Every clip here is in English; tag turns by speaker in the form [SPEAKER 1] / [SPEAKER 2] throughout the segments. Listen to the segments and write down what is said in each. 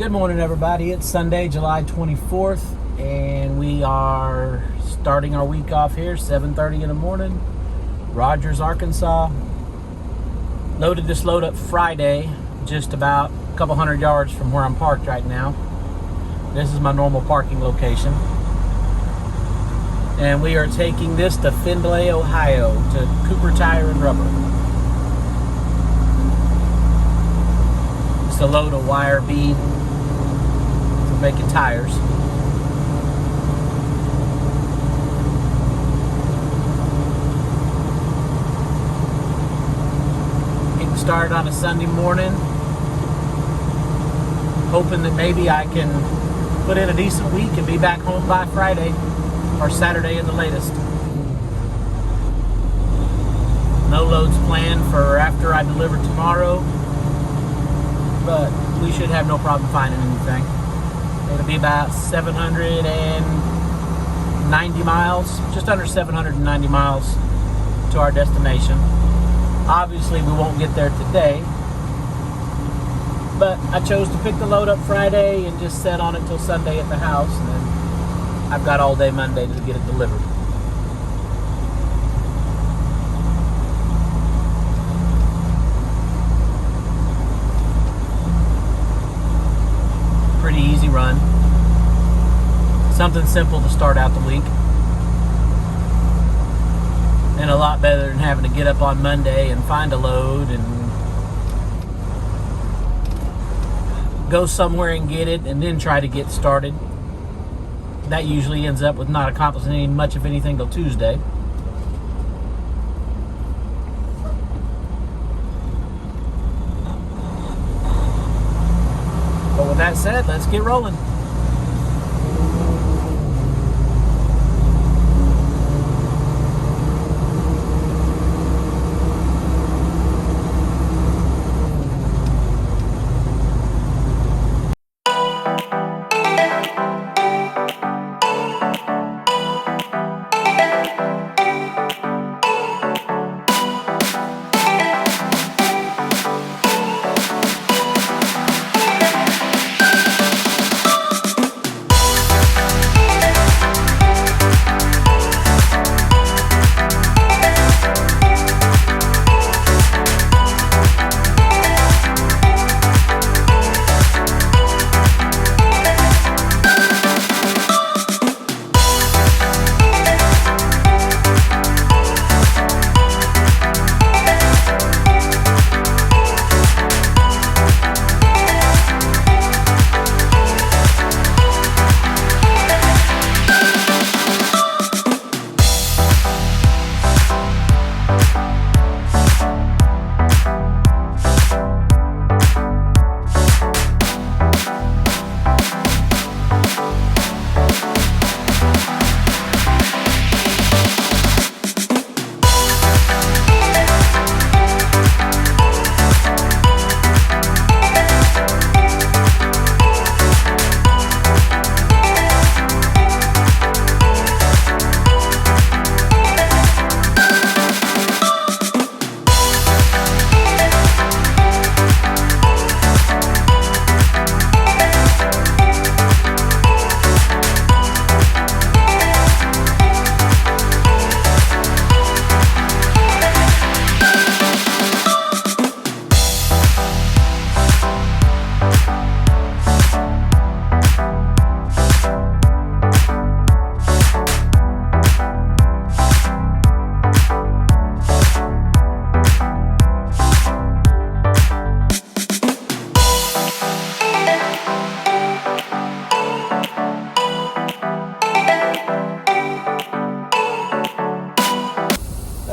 [SPEAKER 1] Good morning, everybody. It's Sunday, July 24th, and we are starting our week off here, 7:30 in the morning, Rogers, Arkansas. Loaded this load up Friday, just about a couple hundred yards from where I'm parked right now. This is my normal parking location. And we are taking this to Findlay, Ohio, to Cooper Tire and Rubber. It's a load of wire bead for making tires. Getting started on a Sunday morning. Hoping that maybe I can put in a decent week and be back home by Friday or Saturday at the latest. No loads planned for after I deliver tomorrow, but we should have no problem finding anything. It'll be about 790 miles, just under 790 miles to our destination. Obviously, we won't get there today, but I chose to pick the load up Friday and just set on it till Sunday at the house, and then I've got all day Monday to get it delivered. Pretty easy run. Something simple to start out the week. And a lot better than having to get up on Monday and find a load and go somewhere and get it and then try to get started. That usually ends up with not accomplishing much of anything till Tuesday. But with that said, let's get rolling.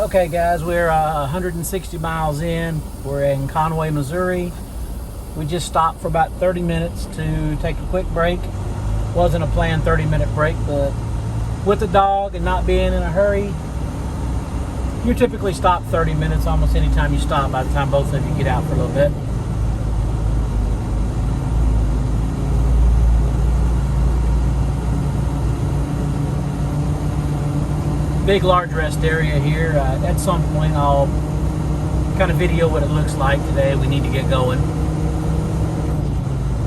[SPEAKER 1] Okay guys, we're 160 miles in. We're in Conway, Missouri. We just stopped for about 30 minutes to take a quick break. Wasn't a planned 30-minute break, but with the dog and not being in a hurry, you typically stop 30 minutes almost any time you stop by the time both of you get out for a little bit. Big, large rest area here. At some point I'll kind of video what it looks like today. We need to get going.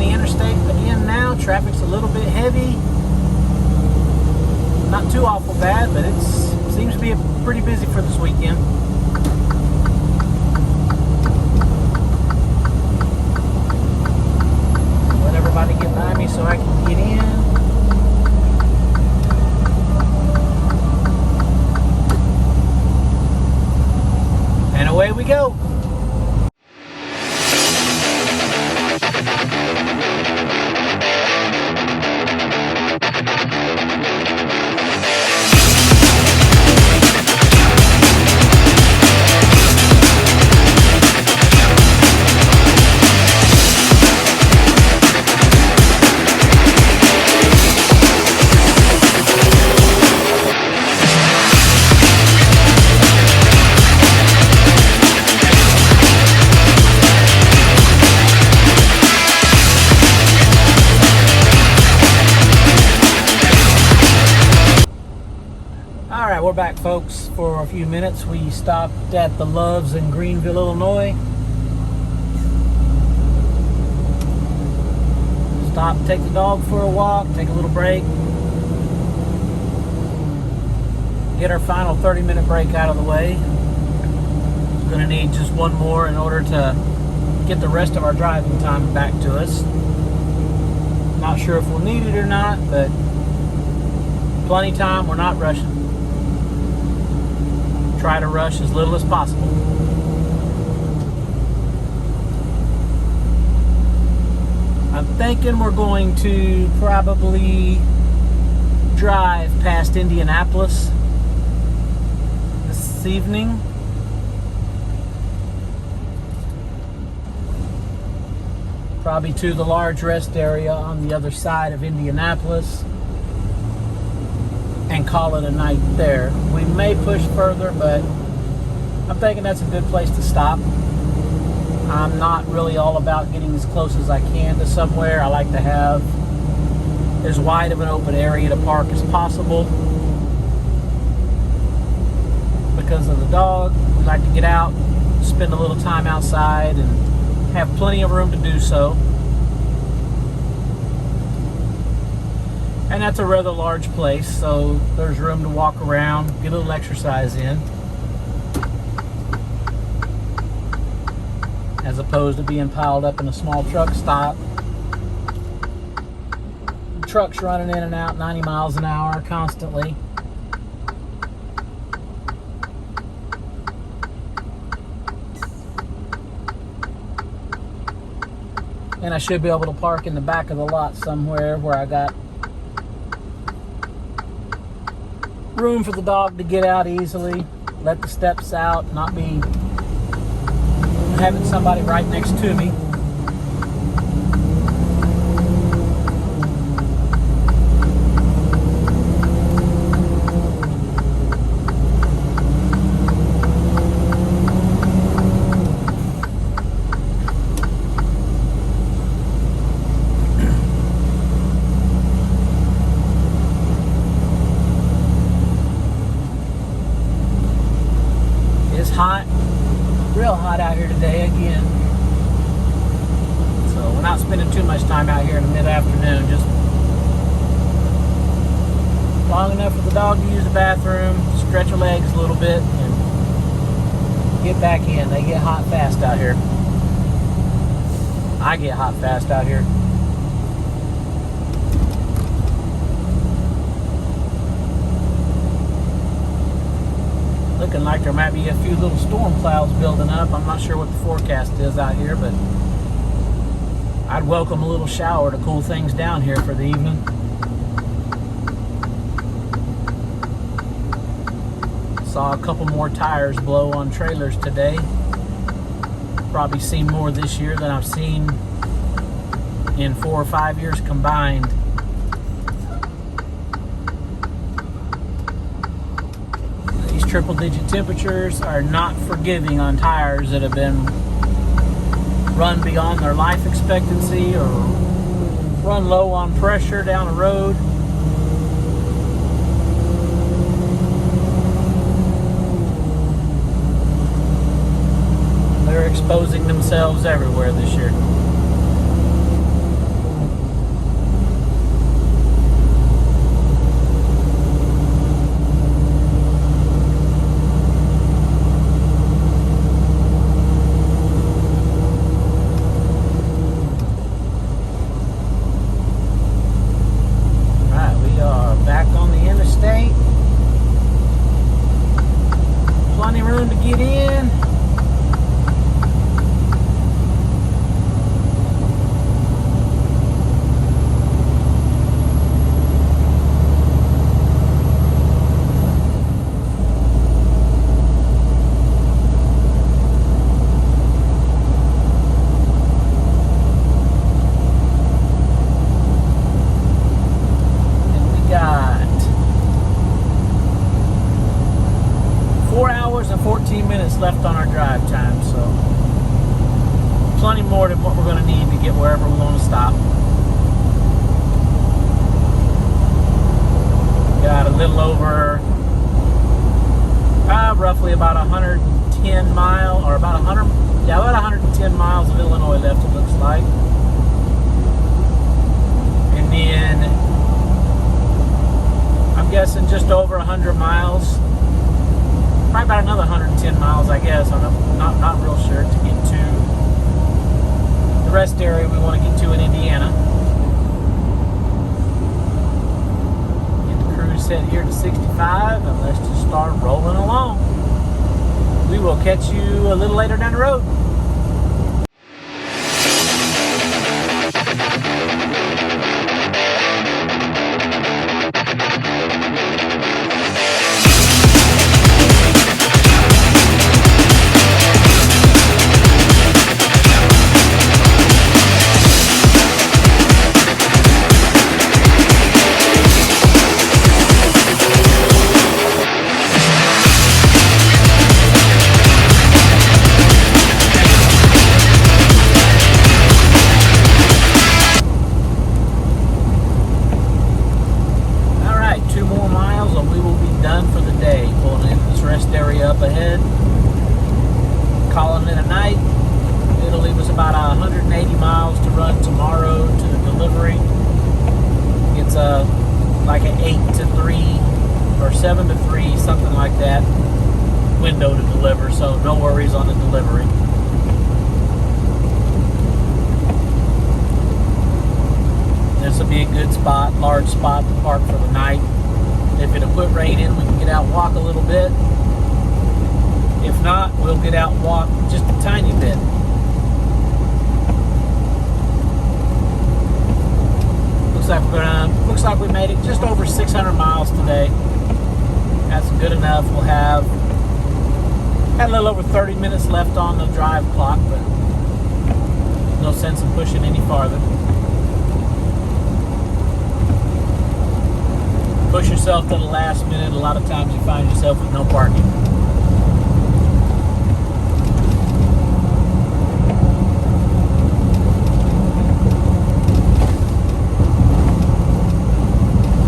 [SPEAKER 1] the interstate again now. Traffic's a little bit heavy. Not too awful bad, but it seems to be pretty busy for this weekend. Let everybody get by me so I can get in. And away we go. Alright, we're back, folks, for a few minutes. We stopped at the Loves in Greenville, Illinois. Stop, take the dog for a walk, take a little break. Get our final 30-minute break out of the way. We're going to need just one more in order to get the rest of our driving time back to us. Not sure if we'll need it or not, but plenty of time. We're not rushing. Try to rush as little as possible. I'm thinking we're going to probably drive past Indianapolis this evening. Probably to the large rest area on the other side of Indianapolis and call it a night there. We may push further, but I'm thinking that's a good place to stop. I'm not really all about getting as close as I can to somewhere. I like to have as wide of an open area to park as possible. Because of the dog, we like to get out, spend a little time outside, and have plenty of room to do so. And that's a rather large place, so there's room to walk around, get a little exercise in, as opposed to being piled up in a small truck stop. Trucks running in and out 90 miles an hour constantly. And I should be able to park in the back of the lot somewhere where I got room for the dog to get out easily, let the steps out, not be having somebody right next to me. Hot, real hot out here today again. So we're not spending too much time out here in the mid-afternoon, just long enough for the dog to use the bathroom, stretch her legs a little bit, and get back in. They get hot fast out here. I get hot fast out here. Looking like there might be a few little storm clouds building up. I'm not sure what the forecast is out here, but I'd welcome a little shower to cool things down here for the evening. Saw a couple more tires blow on trailers today. Probably seen more this year than I've seen in 4 or 5 years combined. Triple-digit temperatures are not forgiving on tires that have been run beyond their life expectancy or run low on pressure down the road. They're exposing themselves everywhere this year. plenty more than what we're going to need to get wherever we want to stop. Got a little over, roughly about 110 miles, or about 110 miles of Illinois left, it looks like. And then I'm guessing just over 100 miles, probably about another 110 miles, I guess. I'm not real sure to get to the rest area we want to get to in Indiana. Set here to 65, and let's just start rolling along. We will catch you a little later down the road. Up ahead, calling it a night. It'll leave us about 180 miles to run tomorrow to the delivery. It's like an 8 to 3 or 7 to 3, something like that, window to deliver, so no worries on the delivery. This will be a good spot, large spot to park for the night. If it'll quit raining, we can get out and walk a little bit. If not, we'll get out and walk just a tiny bit. Looks like we made it just over 600 miles today. That's good enough. We'll had a little over 30 minutes left on the drive clock, but no sense in pushing any farther. Push yourself to the last minute. A lot of times you find yourself with no parking.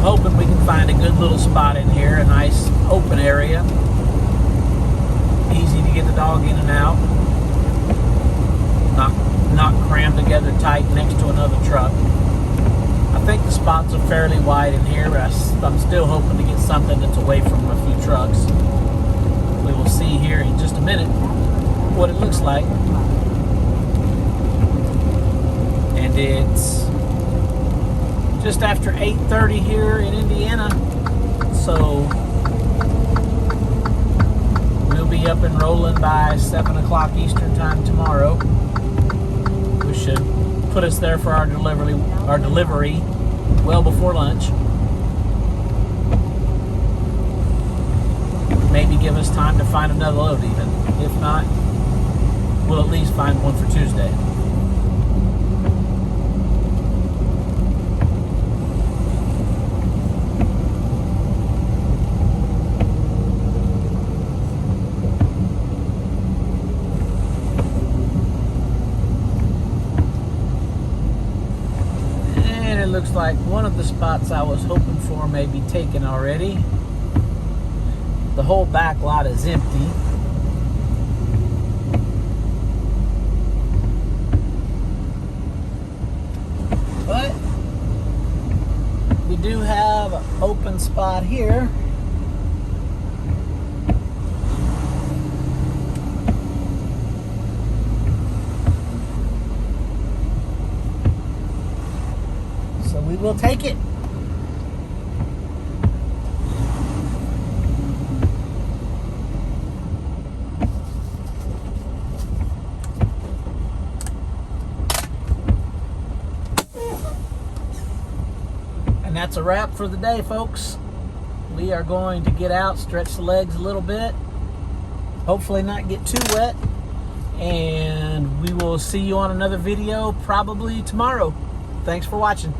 [SPEAKER 1] Hoping we can find a good little spot in here, a nice open area. Easy to get the dog in and out. Not crammed together tight next to another truck. I think the spots are fairly wide in here, but I'm still hoping to get something that's away from a few trucks. We will see here in just a minute what it looks like. And it's just after 8:30 here in Indiana, so we'll be up and rolling by 7 o'clock Eastern time tomorrow. We should put us there for our delivery well before lunch. Maybe give us time to find another load even. If not, we'll at least find one for Tuesday. Looks like one of the spots I was hoping for may be taken already. The whole back lot is empty. But we do have an open spot here. We will take it. And that's a wrap for the day, folks. We are going to get out, stretch the legs a little bit, hopefully not get too wet, and we will see you on another video probably tomorrow. Thanks for watching.